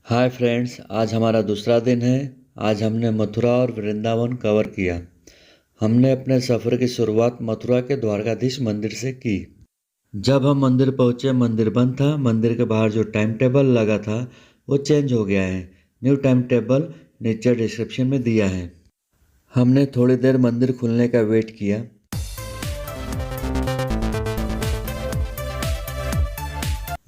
Hi friends, आज हमारा दूसरा दिन है। आज हमने मथुरा और वृंदावन कवर किया। हमने अपने सफ़र की शुरुआत मथुरा के द्वारकाधीश मंदिर से की। जब हम मंदिर पहुंचे, मंदिर बंद था। मंदिर के बाहर जो टाइम टेबल लगा था वो चेंज हो गया है। न्यू टाइम टेबल नीचे डिस्क्रिप्शन में दिया है। हमने थोड़ी देर मंदिर खुलने का वेट किया।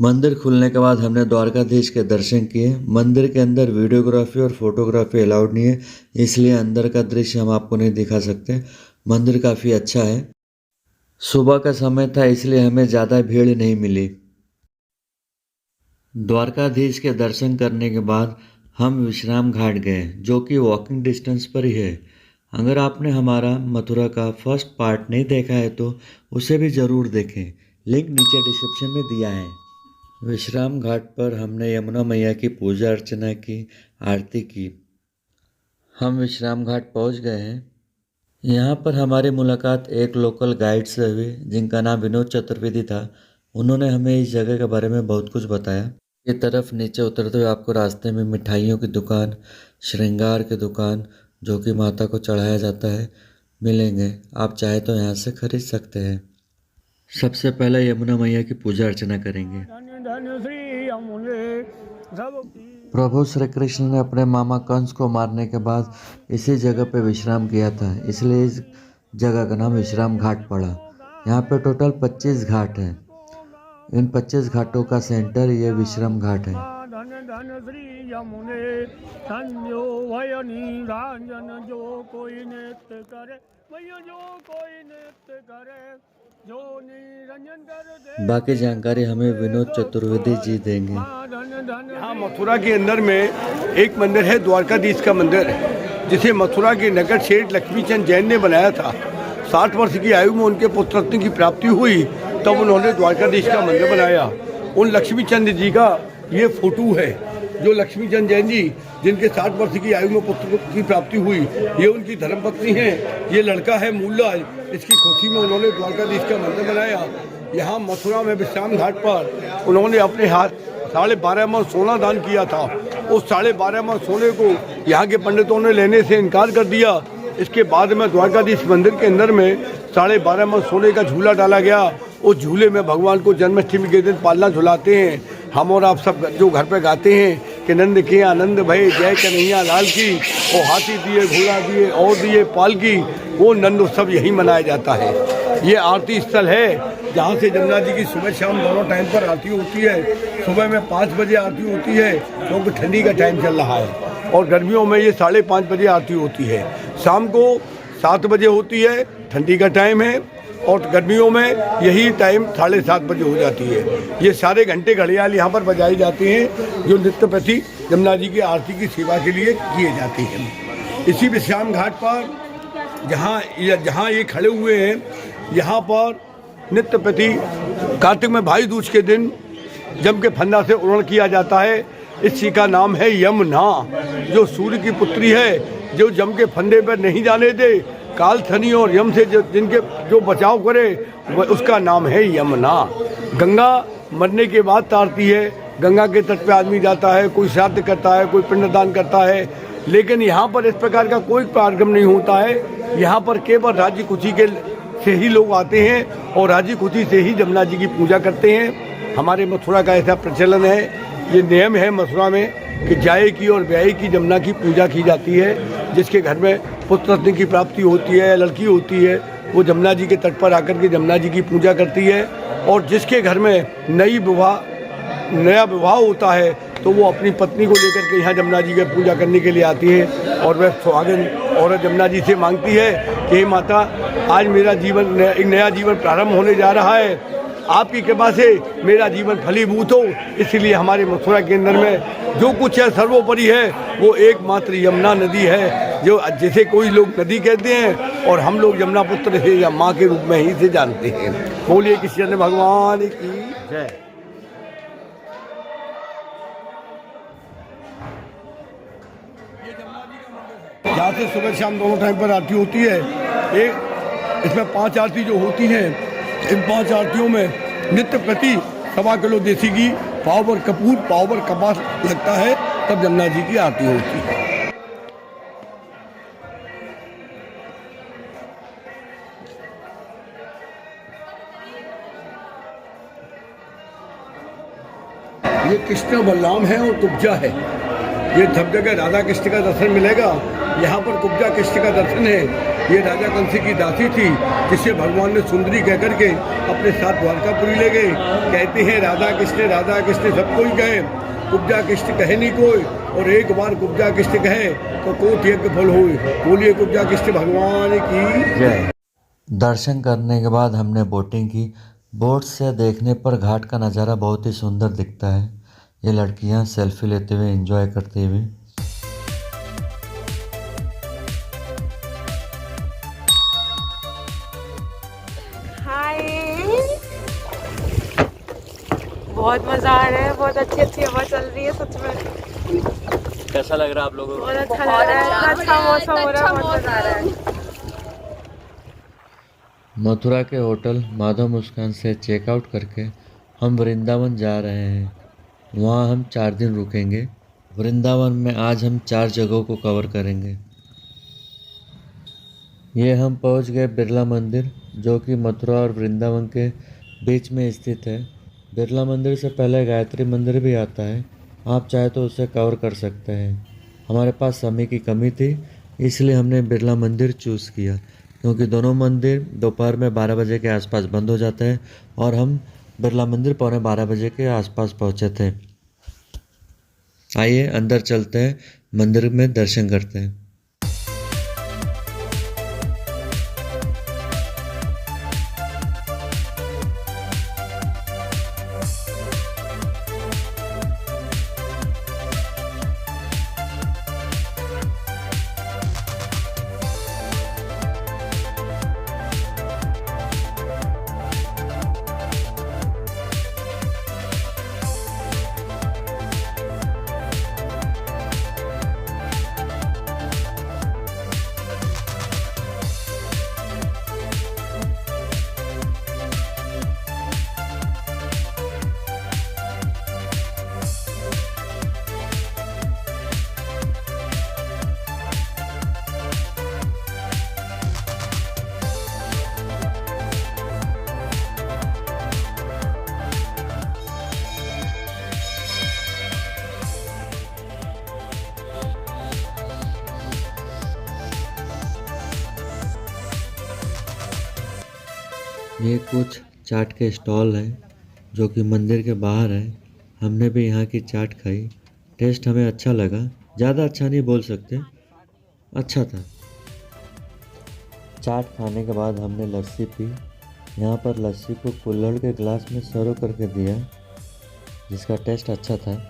मंदिर खुलने के बाद हमने द्वारकाधीश के दर्शन किए। मंदिर के अंदर वीडियोग्राफी और फोटोग्राफी अलाउड नहीं है, इसलिए अंदर का दृश्य हम आपको नहीं दिखा सकते। मंदिर काफ़ी अच्छा है। सुबह का समय था, इसलिए हमें ज़्यादा भीड़ नहीं मिली। द्वारकाधीश के दर्शन करने के बाद हम विश्राम घाट गए, जो कि वॉकिंग डिस्टेंस पर ही है। अगर आपने हमारा मथुरा का फर्स्ट पार्ट नहीं देखा है तो उसे भी ज़रूर देखें। लिंक नीचे डिस्क्रिप्शन में दिया है। विश्राम घाट पर हमने यमुना मैया की पूजा अर्चना की, आरती की। हम विश्राम घाट पहुंच गए हैं। यहाँ पर हमारी मुलाकात एक लोकल गाइड से हुई, जिनका नाम विनोद चतुर्वेदी था। उन्होंने हमें इस जगह के बारे में बहुत कुछ बताया। ये तरफ नीचे उतरते हुए आपको रास्ते में मिठाइयों की दुकान, श्रृंगार की दुकान, जो कि माता को चढ़ाया जाता है, मिलेंगे। आप चाहे तो यहाँ से खरीद सकते हैं। सबसे पहले यमुना मैया की पूजा अर्चना करेंगे। प्रभु श्री कृष्ण ने अपने मामा कंस को मारने के बाद इसी जगह पे विश्राम किया था, इसलिए इस जगह का नाम विश्राम घाट पड़ा। यहाँ पे टोटल 25 घाट हैं। इन 25 घाटों का सेंटर ये विश्राम घाट है। बाकी जानकारी हमें विनोद चतुर्वेदी जी देंगे। यहाँ मथुरा के अंदर में एक मंदिर है, द्वारकाधीश का मंदिर, जिसे मथुरा के नगर सेठ लक्ष्मीचंद जैन ने बनाया था। 60 वर्ष की आयु में उनके पुत्र रत्न की प्राप्ति हुई, तब उन्होंने द्वारकाधीश का मंदिर बनाया। उन लक्ष्मीचंद जी का ये फोटो है, जो लक्ष्मीचंद जैन जी जिनके 60 वर्ष की आयु में पुत्र की प्राप्ति हुई, ये उनकी धर्मपत्नी है। ये लड़का है मूलराज, इसकी खुशी में उन्होंने द्वारकाधीश का मंदिर बनाया। यहाँ मथुरा में विश्राम घाट पर उन्होंने अपने हाथ 12.5 मन सोना दान किया था। उस 12.5 मन सोने को यहाँ के पंडितों ने लेने से इनकार कर दिया। इसके बाद में द्वारकाधीश मंदिर के अंदर में 12.5 मन सोने का झूला डाला गया। उस झूले में भगवान को जन्माष्टमी के दिन पालना झुलाते हैं। हम और आप सब जो घर पे गाते हैं कि नंद के आनंद भय जय कन्हैया लाल की, और हाथी दिए, घोड़ा दिए और दिए पाल की, वो नंद उत्सव यही मनाया जाता है। ये आरती स्थल है जहाँ से जमुना जी की सुबह शाम दोनों टाइम पर आरती होती है। सुबह में 5 बजे आरती होती है, क्योंकि ठंडी का टाइम चल रहा है, और गर्मियों में ये 5:30 बजे आरती होती है। शाम को 7 बजे होती है, ठंडी का टाइम है, और गर्मियों में यही टाइम 7:30 बजे हो जाती है। ये सारे घंटे घड़ियाल यहाँ पर बजाई जाती हैं, जो नित्य प्रति जमुना जी की आरती की सेवा के लिए किए जाते हैं। इसी विश्राम घाट पर जहाँ ये खड़े हुए हैं, यहाँ पर नित्य प्रति कार्तिक में भाई दूज के दिन जम के फंदा से उड़न किया जाता है। इसी का नाम है यमुना, जो सूर्य की पुत्री है, जो जम के फंदे पर नहीं जाने दे, काल शनि और यम से जिनके जो बचाव करे, उसका नाम है यमुना। गंगा मरने के बाद तारती है। गंगा के तट पे आदमी जाता है, कोई श्राद्ध करता है, कोई पिंडदान करता है, लेकिन यहाँ पर इस प्रकार का कोई कार्यक्रम नहीं होता है। यहाँ पर केवल राज्य खुशी के से ही लोग आते हैं और राज्य खुशी से ही जमुना जी की पूजा करते हैं। हमारे मथुरा का ऐसा प्रचलन है, ये नियम है मथुरा में कि जाए की और ब्याह की जमुना की पूजा की जाती है। जिसके घर में पुत्र रत्न की प्राप्ति होती है, लड़की होती है, वो जमुना जी के तट पर आकर के जमुना जी की पूजा करती है। और जिसके घर में नया विवाह होता है, तो वो अपनी पत्नी को लेकर के यहाँ जमुना जी की पूजा करने के लिए आती है, और वह सुहागन औरत जमुना जी से मांगती है कि हे माता, आज मेरा जीवन एक नया जीवन प्रारंभ होने जा रहा है, आपकी कृपा से मेरा जीवन फलीभूत हो। इसलिए हमारे मथुरा के अंदर में जो कुछ है सर्वोपरि है, वो एकमात्र यमुना नदी है, जो जैसे कोई लोग नदी कहते हैं और हम लोग यमुना पुत्र से या माँ के रूप में ही से जानते हैं। बोलिए कृष्ण भगवान की जय। यहाँ से सुबह शाम दोनों टाइम पर आरती होती है। इसमें 5 आरती जो होती हैं, इन 5 आरतियों में नित्य प्रति 1.25 किलो देसी घी, पाव भर कपूर, पाव भर कपास लगता है। तब जमुना जी की आरती होती है। ये कृष्ण बलराम है और कुब्जा है। ये सब जगह राधा कृष्ण का दर्शन मिलेगा, यहाँ पर कुब्जा कृष्ण का दर्शन है। ये राजा कंसी की दासी थी जिसे भगवान ने सुंदरी कह करके अपने साथ द्वारकापुरी ले गए। कहते हैं राधा कृष्ण सब कोई कहे, कुब्जा कृष्ण कहे नहीं कोई, और एक बार कुब्जा कृष्ण कहे तो कोटि यज्ञ फल होए। बोलिए कुब्जा कृष्ण भगवान की जय। दर्शन करने के बाद हमने बोटिंग की। बोट से देखने पर घाट का नज़ारा बहुत ही सुंदर दिखता है। ये लड़कियां सेल्फी लेते हुए एंजॉय करते हुए। हाय, बहुत मजा आ रहा है, बहुत अच्छी अच्छी हवा चल रही है सच में। कैसा लग रहा है आप लोगों को? बहुत अच्छा लग रहा है, अच्छा मौसम हो रहा है, बहुत मजा आ रहा है। मथुरा के होटल माधव मुस्कान से चेकआउट करके हम वृंदावन जा रहे हैं। वहाँ हम 4 दिन रुकेंगे। वृंदावन में आज हम 4 जगहों को कवर करेंगे। ये हम पहुँच गए बिरला मंदिर, जो कि मथुरा और वृंदावन के बीच में स्थित है। बिरला मंदिर से पहले गायत्री मंदिर भी आता है, आप चाहे तो उसे कवर कर सकते हैं। हमारे पास समय की कमी थी, इसलिए हमने बिरला मंदिर चूज़ किया, क्योंकि दोनों मंदिर दोपहर में 12 बजे के आसपास बंद हो जाते हैं और हम बिरला मंदिर 11:15 बजे के आसपास पहुंचे थे। आइए अंदर चलते हैं, मंदिर में दर्शन करते हैं। ये कुछ चाट के स्टॉल हैं जो कि मंदिर के बाहर है। हमने भी यहाँ की चाट खाई, टेस्ट हमें अच्छा लगा। ज़्यादा अच्छा नहीं बोल सकते, अच्छा था। चाट खाने के बाद हमने लस्सी पी। यहाँ पर लस्सी को कुल्हड़ के गिलास में सर्व करके दिया, जिसका टेस्ट अच्छा था।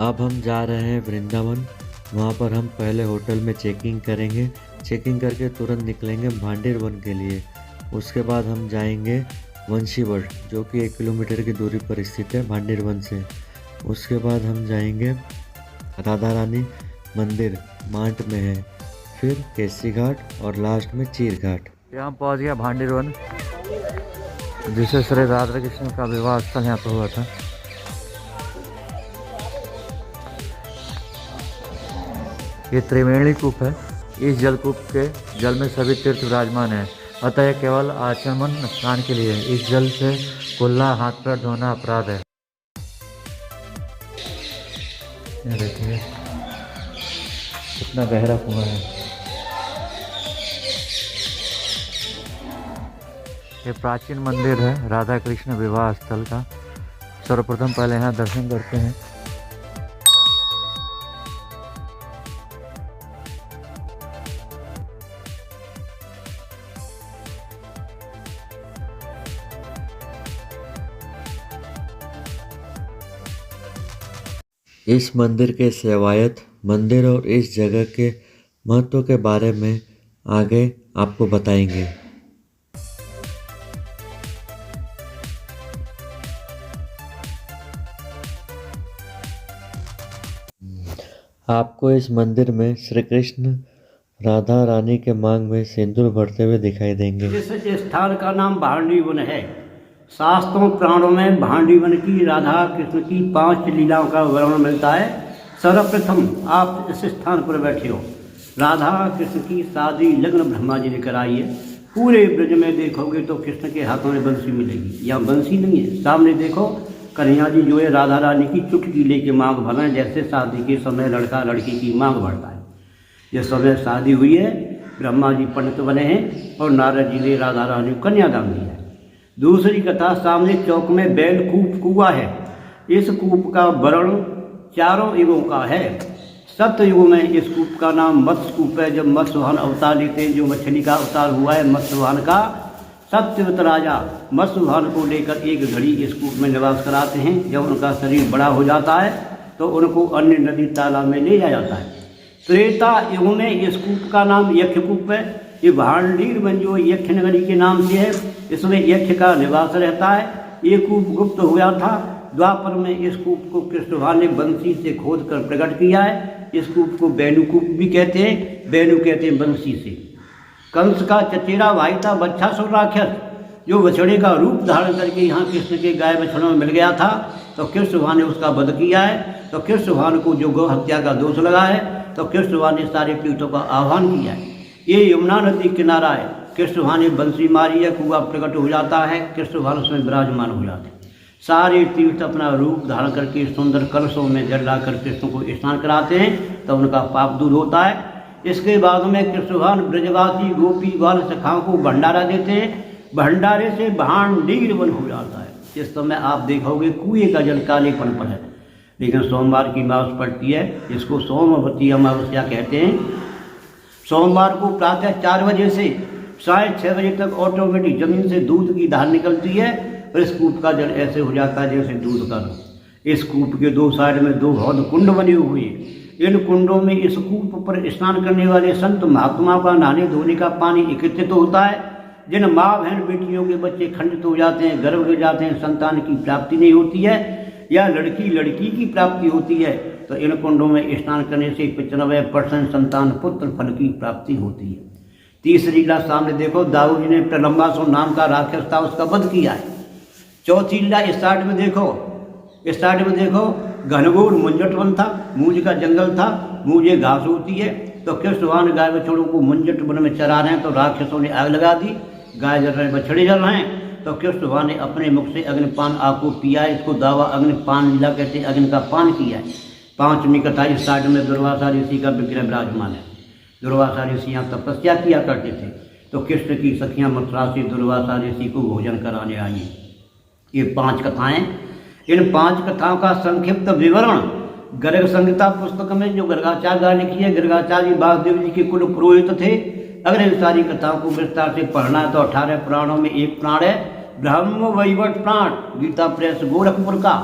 अब हम जा रहे हैं वृंदावन। वहाँ पर हम पहले होटल में चेकिंग करेंगे। चेकिंग करके तुरंत निकलेंगे भांडेर वन के लिए। उसके बाद हम जाएंगे वंशीवट, जो कि 1 किलोमीटर की दूरी पर स्थित है भांडेर वन से। उसके बाद हम जाएंगे राधा रानी मंदिर, मांट में है, फिर केसरी घाट और लास्ट में चीर घाट। यहाँ पहुँच गया भांडेर वन, जिसे श्री राधा कृष्ण का विवाह स्थल यहाँ पर हुआ था। ये त्रिवेणी कूप है। इस जलकूप के जल में सभी तीर्थ विराजमान है, अतः यह केवल आचमन स्नान के लिए है। इस जल से कुल्ला हाथ पैर धोना अपराध है। ये देखिए कितना गहरा कुआं है। ये प्राचीन मंदिर है राधा कृष्ण विवाह स्थल का। सर्वप्रथम पहले यहाँ दर्शन करते हैं। इस मंदिर के सेवायत मंदिर और इस जगह के महत्व के बारे में आगे आपको बताएंगे। आपको इस मंदिर में श्री कृष्ण राधा रानी के मांग में सिंदूर भरते हुए दिखाई देंगे। इस स्थान का नाम भांडी वन है। शास्त्रों पुराणों में भांडी वन की राधा कृष्ण की 5 लीलाओं का वर्णन मिलता है। सर्वप्रथम आप इस स्थान पर बैठे हो, राधा कृष्ण की शादी लग्न ब्रह्मा जी ने कराई है। पूरे ब्रज में देखोगे तो कृष्ण के हाथों में बंसी मिलेगी। यहाँ बंसी नहीं है, सामने देखो कन्हैया जी जो है राधा रानी की चुटकी लेके मांग भर रहे हैं, जैसे शादी के समय लड़का लड़की की मांग भरता है। जिस समय शादी हुई है ब्रह्मा जी पंडित बने हैं और नारद जी ने राधा रानी को कन्यादान दिया है। दूसरी कथा, सामने चौक में बैलकूप कुआं है। इस कूप का वर्णन 4 युगों का है। सतयुग में इस कूप का नाम मत्स्य कूप है। जब मत्स्यवाहन अवतार लेते हैं, जो मछली का अवतार हुआ है मत्स्यवाहन का, सत्यवत राजा मत्स्यवाहन को लेकर एक घड़ी इस कूप में निवास कराते हैं। जब उनका शरीर बड़ा हो जाता है तो उनको अन्य नदी तालाब में ले जाया जाता है। त्रेता युग में इस कूप का नाम यक्षकूप है। ये भांडीर वन जो यक्ष नगरी के नाम से है, इसमें यक्ष का निवास रहता है। ये कूप गुप्त हो गया था। द्वापर में इस कूप को कृष्ण भगवान ने बंसी से खोद कर प्रकट किया है। इस कूप को बैनुकूप भी कहते हैं। बैनु कहते हैं बंसी से। कंस का चचेरा भाई था बच्छासुर राक्षस, जो बछड़े का रूप धारण करके यहाँ कृष्ण के गाय बछड़ों में मिल गया था, तो कृष्ण भगवान ने उसका वध किया है। तो कृष्ण भगवान को जो गौ हत्या का दोष लगा है, तो कृष्ण भगवान ने सारे तीर्थों का आह्वान किया है। ये यमुना नदी किनारा है। कृष्ण भगवान ने बंसी मारी है, कुआं प्रकट हो जाता है, कृष्ण भगवान उसमें विराजमान हो जाते हैं। सारे तीर्थ अपना रूप धारण करके सुंदर कलशों में जल लाकर कृष्ण को स्नान कराते हैं, तो उनका पाप दूर होता है। इसके बाद में कृष्ण भगवान ब्रजवासी गोपी बाल सखाओं को भंडारा देते हैं। भंडारे से भांडीर वन हो जाता है। इस समय आप देखोगे कुएं का जल कालेपन पर है, लेकिन सोमवार की अमावस पड़ती है, इसको सोमवती अमावस्या कहते हैं। सोमवार को प्रातः 4 बजे से साढ़े 6 बजे तक ऑटोमेटिक जमीन से दूध की धार निकलती है और इस कूप का जल ऐसे हो जाता है जैसे दूध का। इस कूप के 2 साइड में 2 बहुत कुंड बने हुए हैं। इन कुंडों में इस कूप पर स्नान करने वाले संत महात्माओं का नहाने धोने का पानी एकत्रित होता है। जिन माँ बहन बेटियों के बच्चे खंडित हो जाते हैं, गर्भ हो जाते हैं, संतान की प्राप्ति नहीं होती है, या लड़की की प्राप्ति होती है, तो इन कुंडों में स्नान करने से 95% संतान पुत्र फल की प्राप्ति होती है। तीसरी लीला सामने देखो, दाऊद जी ने प्रलंबासुर नाम का राक्षस था, उसका वध किया है। चौथी लीला इस साइड में देखो, घनघोर मुंजट वन था, मूंज का जंगल था, मूंजे घास होती है। तो कृष्ण भगवान गाय बछड़ों को मुंजट वन में चरा रहे हैं, तो राक्षसों ने आग लगा दी। गाय जल रहे, बछड़े जल रहे हैं, तो कृष्ण भगवान ने अपने मुख से अग्निपान आग को पिया है। इसको दावा अग्निपान लीला कहते हैं, अग्नि का पान किया है। 5वीं कथा इस साइड में दुर्वासा ऋषि का विग्रह विराजमान है। दुर्वासा ऋषि यहाँ तपस्या किया करते थे, तो कृष्ण की सखियाँ मथुरा से दुर्वासा ऋषि को भोजन कराने आई। ये 5 कथाएं। इन 5 कथाओं का संक्षिप्त विवरण गर्ग संहिता पुस्तक में जो गर्गाचार्य द्वारा लिखी है। गर्गाचार्य वासुदेव जी के कुल पुरोहित थे। अगर इन सारी कथाओं को विस्तार से पढ़ना है तो 18 पुराणों में एक पुराण है ब्रह्म वैवर्त पुराण, गीता प्रेस गोरखपुर का।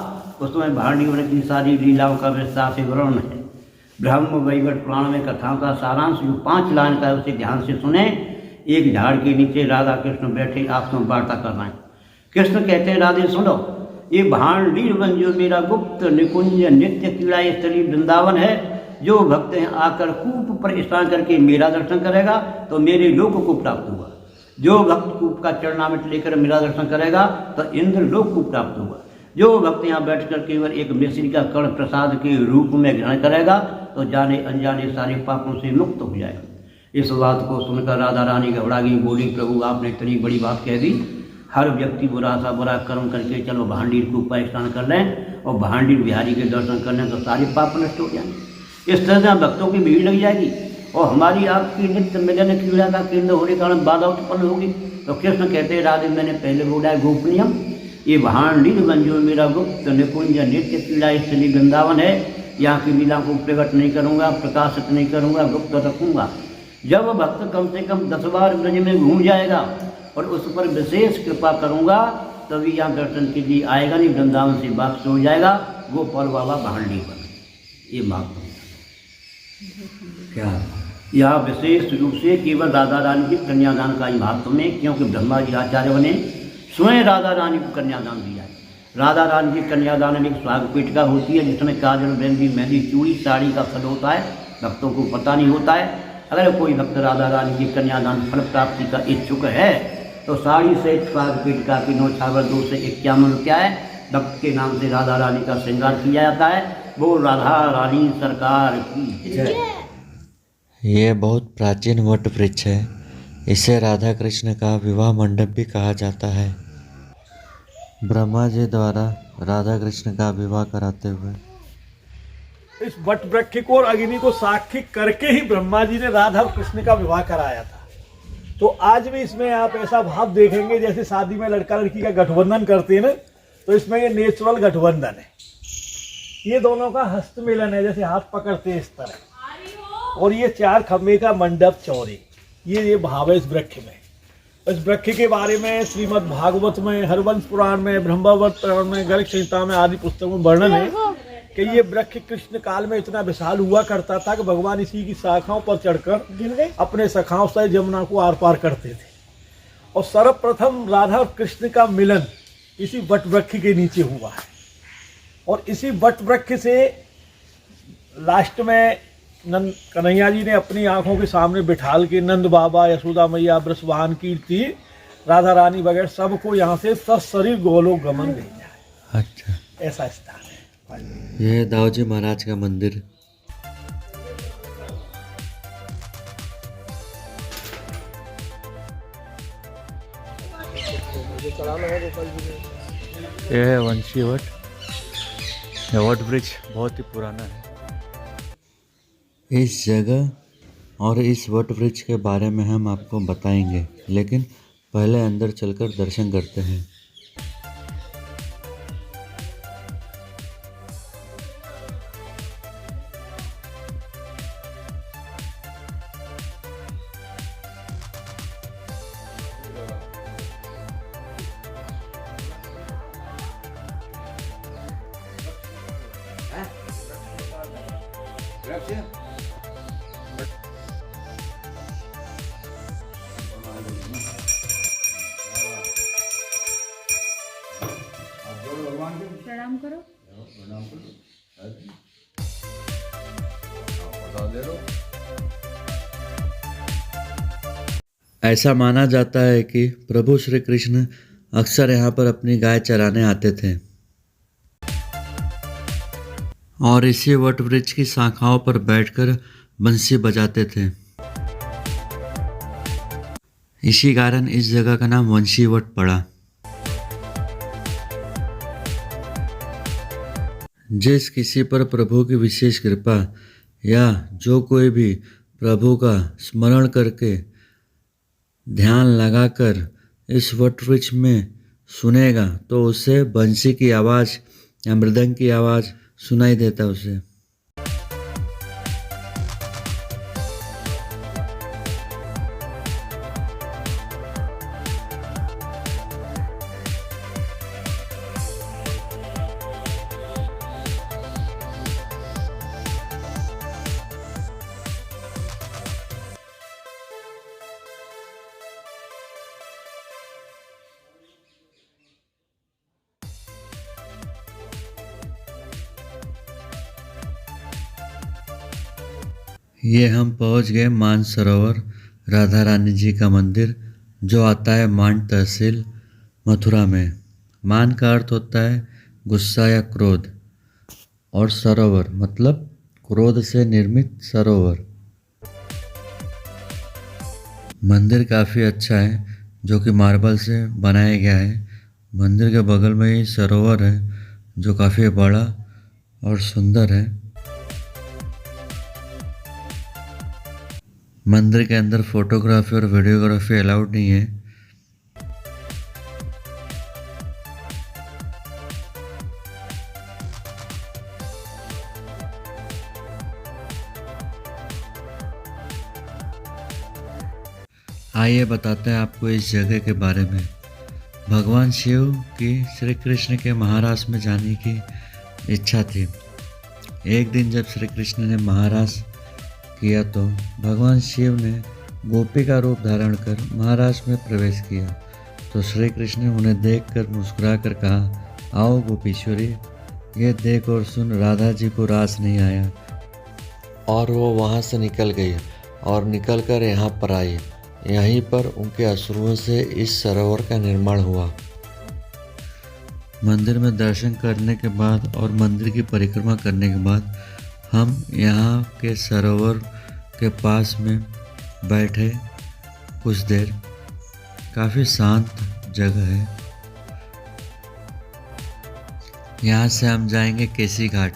उसमें भांडी वन की सारी लीलाओं का विस्तार से वर्णन है। ब्रह्म वैवर्त पुराण में कथाओं का सारांश जो 5 लाइन का है उसे ध्यान से सुने। एक झाड़ के नीचे राधा कृष्ण बैठे आपसे वार्ता कर रहे हैं। कृष्ण कहते हैं, राधे सुनो, ये भांडीर वन जो मेरा गुप्त निकुंज नित्य क्रीड़ा स्थली वृंदावन है, जो भक्त हैं आकर कूप पर स्नान करके मेरा दर्शन करेगा तो मेरे लोक को प्राप्त होगा। जो भक्त कूप का चरणामृत लेकर मेरा दर्शन करेगा तो इंद्र लोक को प्राप्त होगा। जो भक्त यहाँ बैठकर केवल एक मिश्री का कण प्रसाद के रूप में ग्रहण करेगा तो जाने अनजाने सारे पापों से मुक्त हो जाएगा। इस बात को सुनकर राधा रानी घबरा गई, बोली, प्रभु आपने इतनी बड़ी बात कह दी। हर व्यक्ति बुरा सा बुरा कर्म करके चलो भांडीर कूप पर स्नान कर लें और भांडीर बिहारी के दर्शन कर लें तो सारे पाप नष्ट हो जाएंगे। इस तरह से भक्तों की भीड़ लग जाएगी और हमारी आपकी नित्य मिलन क्रीड़ा का केंद्र होने के कारण बाधा उत्पन्न होगी। तो कृष्ण कहते हैं, राधे मैंने पहले बोला है गोपनीयम, ये भांडीर वन जो मेरा गुप्त निकुंज नित्य क्रीड़ा स्थली वृंदावन है, यहाँ की लीला को प्रकट नहीं करूँगा, प्रकाशित नहीं करूँगा, गुप्त रखूँगा। जब भक्त कम से कम 10 बार ब्रज में घूम जाएगा और उस पर विशेष कृपा करूँगा तभी यहाँ दर्शन के लिए आएगा, नहीं वृंदावन से वापस हो जाएगा। गोपाल बाबा भांडी वन, ये महत्व क्या यहाँ विशेष रूप से केवल राधा रानी के कन्यादान का ही महत्व में, क्योंकि ब्रह्मा जी आचार्य बने स्वयं राधा रानी को कन्यादान दिया है। राधा रानी की कन्यादान में एक स्वाग पेटिका होती है जिसमें काजल, मेहंदी, मेहंदी, चूड़ी, साड़ी का फल होता है। भक्तों को पता नहीं होता है। अगर कोई भक्त राधा रानी की कन्यादान फल प्राप्ति का इच्छुक है तो साड़ी से स्वाग पेटिका की नौछावर 2 से 51 रुपया है। भक्त के नाम से राधा रानी का श्रृंगार किया जाता है। वो राधा रानी सरकार की जय। ये बहुत प्राचीन वट वृक्ष है। इसे राधा कृष्ण का विवाह मंडप भी कहा जाता है। ब्रह्मा जी द्वारा राधा कृष्ण का विवाह कराते हुए इस वट वृक्ष को और अग्नि को साक्षी करके ही ब्रह्मा जी ने राधा और कृष्ण का विवाह कराया था। तो आज भी इसमें आप ऐसा भाव देखेंगे जैसे शादी में लड़का लड़की का गठबंधन करते हैं ना, तो इसमें ये नेचुरल गठबंधन है। ये दोनों का हस्त मिलन है, जैसे हाथ पकड़ते हैं इस तरह। और ये 4 खंभे का मंडप चौड़ी, ये भाव है इस वृक्ष में। इस वृक्ष के बारे में श्रीमद् भागवत में, हरवंश पुराण में, ब्रह्मावर्त पुराण में, गर्ग संहिता में आदि पुस्तकों में वर्णन है कि ये वृक्ष कृष्ण काल में इतना विशाल हुआ करता था कि भगवान इसी की शाखाओं पर चढ़कर अपने सखाओं से यमुना को आर पार करते थे। और सर्वप्रथम राधा और कृष्ण का मिलन इसी वट वृक्ष के नीचे हुआ है। और इसी वट वृक्ष से लास्ट में नंद कन्हैया जी ने अपनी आंखों के सामने बिठाल के नंद बाबा, यशोदा मैया, वृषभान, कीर्ति, राधा रानी वगैरह सबको यहाँ से सशरीर गोलोक गमन भेजा है। अच्छा, ऐसा स्थान है। यह दाऊजी महाराज का मंदिर। यह है वंशी वट। यह वट वृक्ष बहुत ही पुराना है। इस जगह और इस वट वृक्ष के बारे में हम आपको बताएंगे, लेकिन पहले अंदर चलकर दर्शन करते हैं। प्रणाम करो। ऐसा माना जाता है कि प्रभु श्री कृष्ण अक्सर यहाँ पर अपनी गाय चराने आते थे और इसी वट वृक्ष की शाखाओं पर बैठकर बंसी बजाते थे। इसी कारण इस जगह का नाम वंशी वट पड़ा। जिस किसी पर प्रभु की विशेष कृपा या जो कोई भी प्रभु का स्मरण करके ध्यान लगाकर इस वट वृक्ष में सुनेगा तो उसे बंसी की आवाज़ या मृदंग की आवाज़ सुनाई देता उसे। ये हम पहुंच गए मानसरोवर राधा रानी जी का मंदिर, जो आता है मान तहसील मथुरा में। मान का अर्थ होता है गुस्सा या क्रोध, और सरोवर मतलब क्रोध से निर्मित सरोवर। मंदिर काफ़ी अच्छा है, जो कि मार्बल से बनाया गया है। मंदिर के बगल में ही सरोवर है, जो काफ़ी बड़ा और सुंदर है। मंदिर के अंदर फोटोग्राफी और वीडियोग्राफी अलाउड नहीं है। आइए बताते हैं आपको इस जगह के बारे में। भगवान शिव की श्री कृष्ण के महारास में जाने की इच्छा थी। एक दिन जब श्री कृष्ण ने महारास किया तो भगवान शिव ने गोपी का रूप धारण कर महाराज में प्रवेश किया। तो श्री कृष्ण ने उन्हें देखकर मुस्कुराकर कहा, आओ गोपीश्वरी, ये देख और सुन, राधा जी को रास नहीं आया। और वो वहाँ से निकल गई और निकलकर यहाँ पर आई। यहीं पर उनके अश्रुओं से इस सरोवर का निर्माण हुआ। मंदिर में दर्शन करने के बाद और मंदिर की परिक्रमा करने के बाद हम यहाँ के सरोवर के पास में बैठे कुछ देर। काफ़ी शांत जगह है। यहाँ से हम जाएंगे केसी घाट।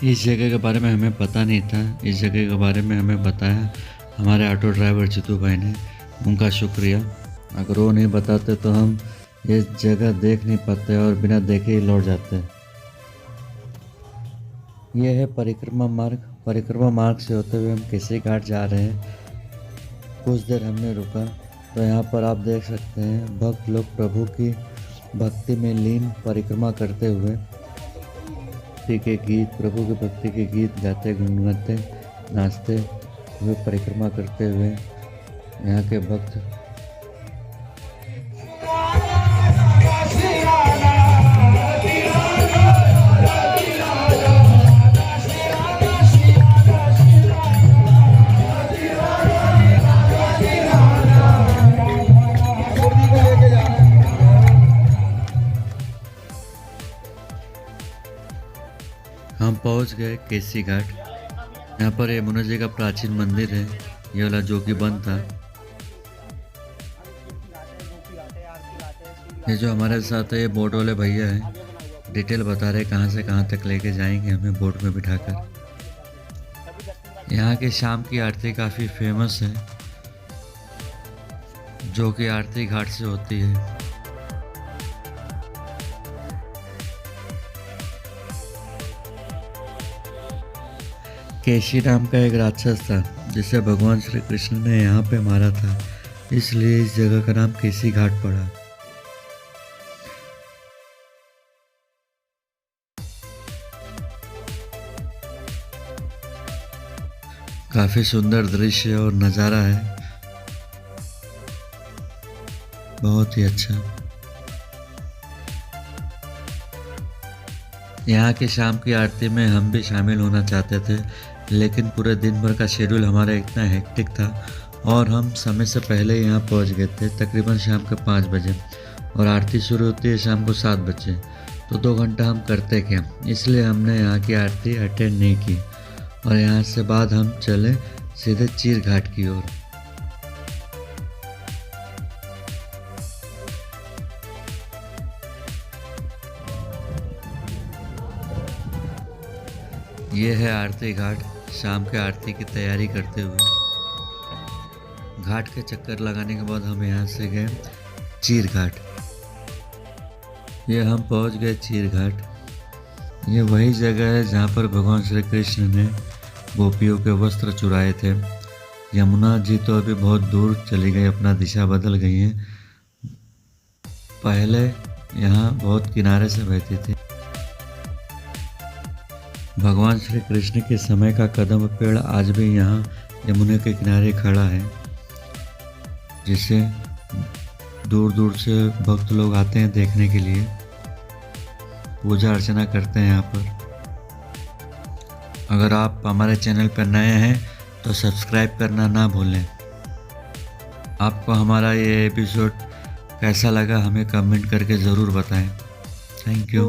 इस जगह के बारे में हमें पता नहीं था। इस जगह के बारे में हमें बताया हमारे ऑटो ड्राइवर जीतू भाई ने। उनका शुक्रिया। अगर वो नहीं बताते तो हम ये जगह देख नहीं पाते और बिना देखे ही लौट जाते। ये है परिक्रमा मार्ग। परिक्रमा मार्ग से होते हुए हम केसी घाट जा रहे हैं। कुछ देर हमने रुका तो यहाँ पर आप देख सकते हैं भक्त लोग प्रभु की भक्ति में लीन परिक्रमा करते हुए भक्ति के गीत, प्रभु की भक्ति के गीत गाते, गुनगुनाते, नाचते हुए परिक्रमा करते हुए यहाँ के भक्त हम पहुंच गए केसी घाट। यहाँ पर यमुना जी का प्राचीन मंदिर है, ये वाला जो कि बंद था। ये जो हमारे साथ है ये बोट वाले भैया हैं, डिटेल बता रहे कहाँ से कहाँ तक लेके जाएंगे हमें बोट में बिठाकर। यहाँ की शाम की आरती काफ़ी फेमस है, जो कि आरती घाट से होती है। केशी नाम का एक राक्षस था जिसे भगवान श्री कृष्ण ने यहाँ पे मारा था, इसलिए इस जगह का नाम केसी घाट पड़ा। काफी सुंदर दृश्य और नज़ारा है, बहुत ही अच्छा। यहाँ की शाम की आरती में हम भी शामिल होना चाहते थे, लेकिन पूरे दिन भर का शेड्यूल हमारा इतना हेक्टिक था और हम समय से पहले यहाँ पहुँच गए थे, तकरीबन शाम के 5 बजे, और आरती शुरू होती है शाम को 7 बजे। तो 2 घंटा हम करते क्या, इसलिए हमने यहाँ की आरती अटेंड नहीं की और यहाँ से बाद हम चले सीधे चीर घाट की ओर। ये है आरती घाट। शाम के आरती की तैयारी करते हुए घाट के चक्कर लगाने के बाद हम यहाँ से गए चीर घाट। ये हम पहुँच गए चीर घाट। ये वही जगह है जहाँ पर भगवान श्री कृष्ण ने गोपियों के वस्त्र चुराए थे। यमुना जी तो अभी बहुत दूर चली गई, अपना दिशा बदल गई हैं। पहले यहाँ बहुत किनारे से बहती थी। भगवान श्री कृष्ण के समय का कदम पेड़ आज भी यहाँ यमुना के किनारे खड़ा है, जिसे दूर दूर से भक्त लोग आते हैं देखने के लिए, पूजा अर्चना करते हैं यहाँ पर। अगर आप हमारे चैनल पर नए हैं तो सब्सक्राइब करना ना भूलें। आपको हमारा ये एपिसोड कैसा लगा हमें कमेंट करके ज़रूर बताएं। Thank you.